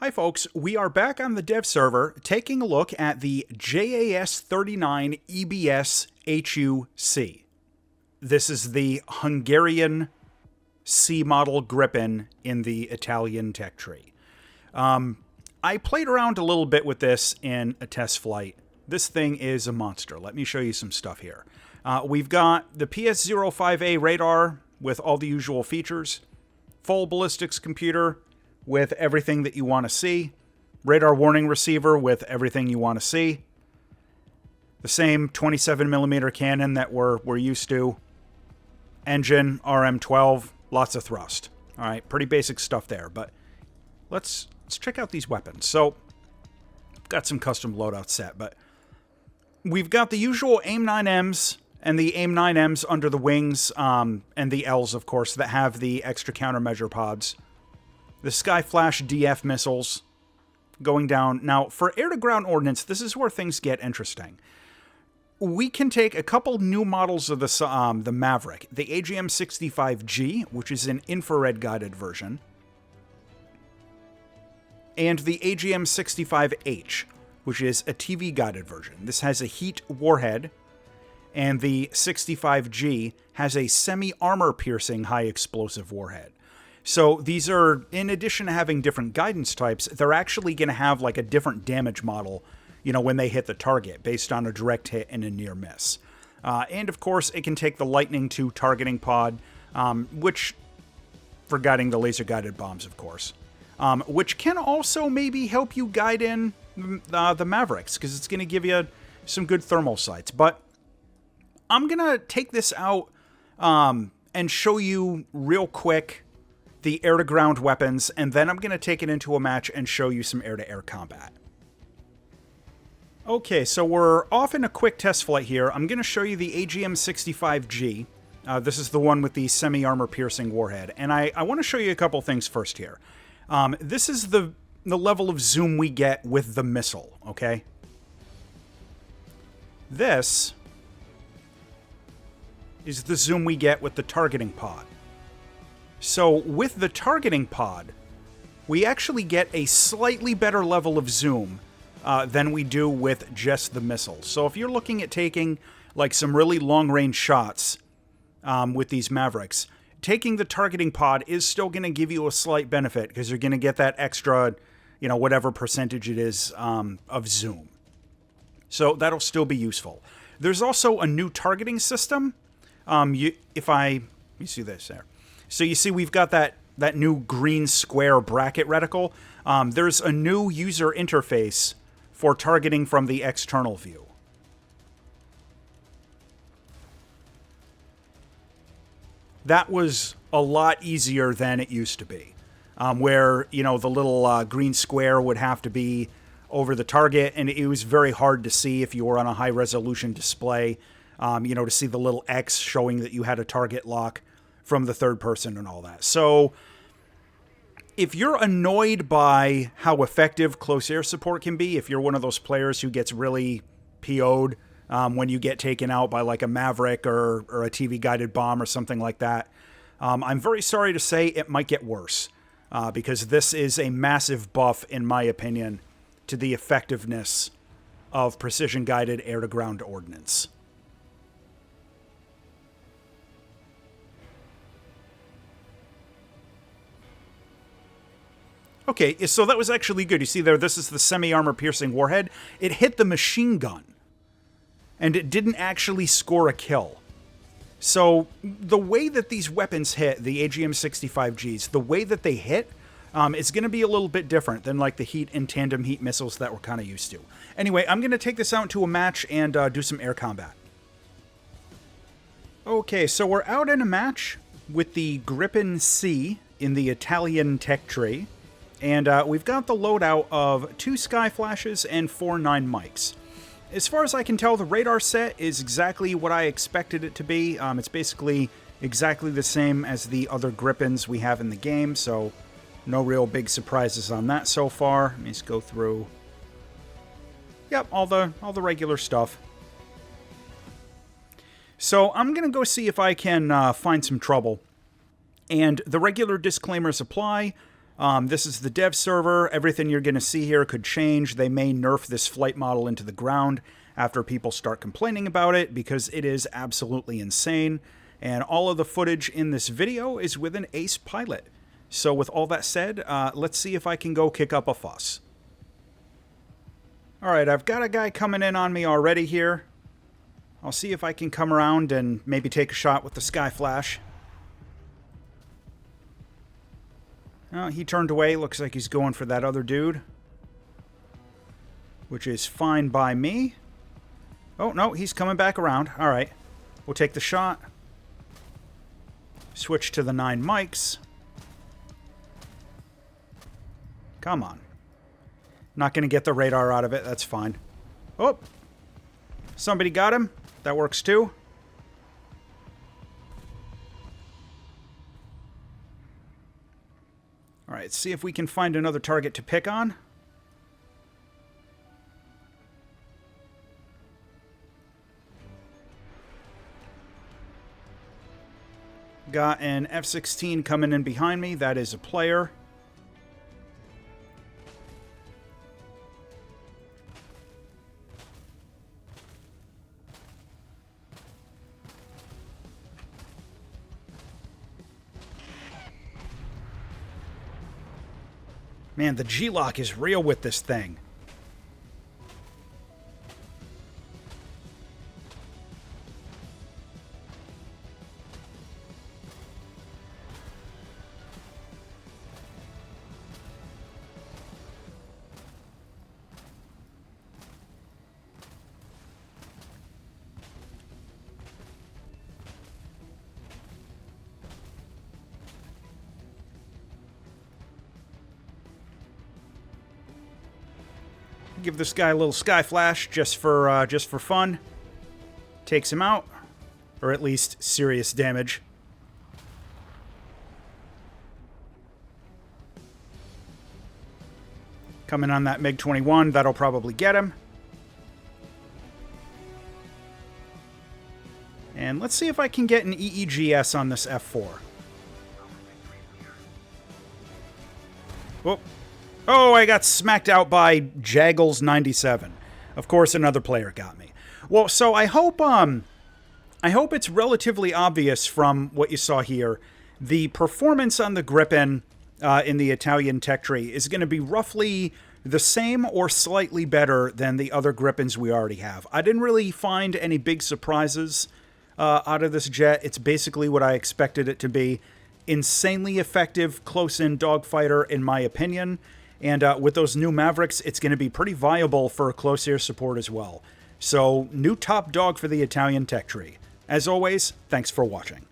Hi folks, we are back on the dev server taking a look at the JAS-39 EBS HUC. This is the Hungarian C model Gripen in the Italian tech tree. I played around a little bit with this in a test flight. This thing is a monster. Let me show you some stuff here. We've got the PS-05A radar with all the usual features, full ballistics computer with everything that you want to see, radar warning receiver with everything you want to see, the same 27mm cannon that we're used to, engine, RM12, lots of thrust. All right, pretty basic stuff there, but let's check out these weapons. So, got some custom loadout set, but we've got the usual AIM-9Ms and the AIM-9Ms under the wings, and the Ls, of course, that have the extra countermeasure pods. The Skyflash DF missiles going down. Now, for air-to-ground ordnance, this is where things get interesting. We can take a couple new models of the Maverick. The AGM-65G, which is an infrared-guided version, and the AGM-65H, which is a TV-guided version. This has a heat warhead, and the 65G has a semi-armor-piercing high-explosive warhead. So these are, in addition to having different guidance types, they're actually going to have like a different damage model, you know, when they hit the target, based on a direct hit and a near miss. And of course, it can take the Lightning II targeting pod, which, for guiding the laser-guided bombs, of course, which can also maybe help you guide in the Mavericks, because it's going to give you some good thermal sights. But I'm going to take this out and show you real quick the air-to-ground weapons, and then I'm going to take it into a match and show you some air-to-air combat. Okay, so we're off in a quick test flight here. I'm going to show you the AGM-65G. This is the one with the semi-armor piercing warhead, and I want to show you a couple things first here. This is the level of zoom we get with the missile, okay? This is the zoom we get with the targeting pod. So with the targeting pod, we actually get a slightly better level of zoom than we do with just the missile. So if you're looking at taking like some really long-range shots with these Mavericks, taking the targeting pod is still going to give you a slight benefit because you're going to get that extra, you know, whatever percentage it is of zoom. So that'll still be useful. There's also a new targeting system. Let me see this there. So you see we've got that new green square bracket reticle. There's a new user interface for targeting from the external view. That was a lot easier than it used to be, where, you know, the little green square would have to be over the target, and it was very hard to see if you were on a high-resolution display, you know, to see the little X showing that you had a target lock from the third person and all that. So if you're annoyed by how effective close air support can be, if you're one of those players who gets really PO'd when you get taken out by like a Maverick or a TV-guided bomb or something like that, I'm very sorry to say it might get worse, because this is a massive buff, in my opinion, to the effectiveness of precision-guided air-to-ground ordnance. Okay, so that was actually good. You see there, this is the semi-armor piercing warhead. It hit the machine gun, and it didn't actually score a kill. So the way that these weapons hit, the AGM-65Gs, the way that they hit, is going to be a little bit different than like the heat and tandem heat missiles that we're kind of used to. Anyway, I'm going to take this out into a match and do some air combat. Okay, so we're out in a match with the Gripen C in the Italian tech tree. And we've got the loadout of 2 Skyflashes and 4 9 mics. As far as I can tell, the radar set is exactly what I expected it to be. It's basically exactly the same as the other Gripens we have in the game, so no real big surprises on that so far. Let me just go through. Yep, all the regular stuff. So I'm going to go see if I can find some trouble. And the regular disclaimers apply. This is the dev server. Everything you're going to see here could change. They may nerf this flight model into the ground after people start complaining about it, because it is absolutely insane. And all of the footage in this video is with an ace pilot. So with all that said, let's see if I can go kick up a fuss. Alright, I've got a guy coming in on me already here. I'll see if I can come around and maybe take a shot with the Sky Flash. Oh, he turned away. Looks like he's going for that other dude, which is fine by me. Oh, no, he's coming back around. Alright, we'll take the shot. Switch to the 9 mics. Come on. Not going to get the radar out of it. That's fine. Oh! Somebody got him. That works too. Alright, see if we can find another target to pick on. Got an F-16 coming in behind me. That is a player. Man, the G-lock is real with this thing. Give this guy a little Sky Flash just for fun. Takes him out, or at least serious damage. Coming on that MiG-21, that'll probably get him. And let's see if I can get an EEGS on this F4. Whoop. Oh, I got smacked out by Jaggles97. Of course, another player got me. Well, so I hope it's relatively obvious from what you saw here. The performance on the Gripen in the Italian tech tree is going to be roughly the same or slightly better than the other Gripens we already have. I didn't really find any big surprises out of this jet. It's basically what I expected it to be. Insanely effective close-in dogfighter, in my opinion. And with those new Mavericks, it's going to be pretty viable for close air support as well. So, new top dog for the Italian tech tree. As always, thanks for watching.